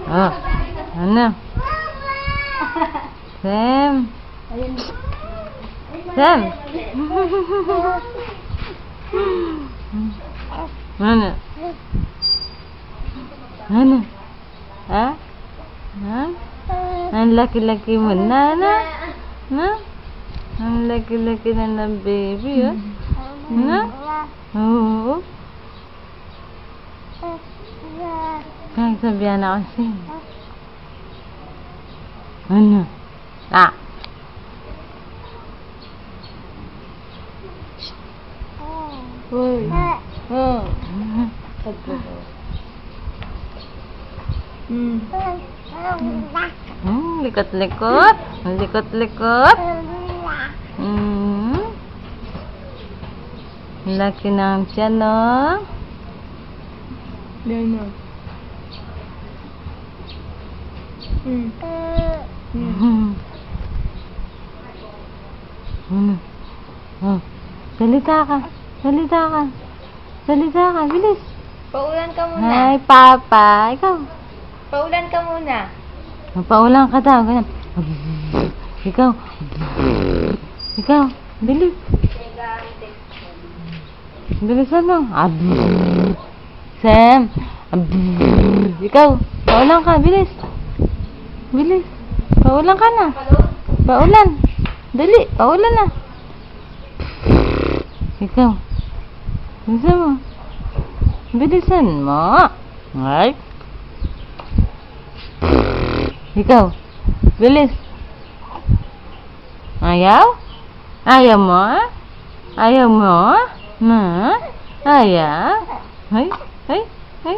Oh, ano? Sam. Sam. Ano? Ano? Ha? Ha? Ang laki-laki mo na, na? Na? Ang laki-laki na ng baby, oh. Na? Oo. Kaya sabihan ako siya. Ano? Ah! Uy! Oh! Likot-likot. Likot-likot. Laki ng tiyan, no? Yan na. Oh, salita ka. Salita ka. Salita ka. Bilis. Paulan ka muna. Hi, Papa. Ikaw. Paulan ka muna. Paulan ka daw. Ganyan. Ikaw. Ikaw. Bilis. Bilisan mo. Sam. Ikaw. Paulan ka. Bilis. Bilis. Paulan ka na. Paulan. Dali. Paulan na. Ikaw. Bilisan mo. Bilisan mo. Ay. Ikaw. Bilis. Ayaw? Ayaw mo? Ayaw mo? Ma? Ayaw? Ay. Ay. Ay.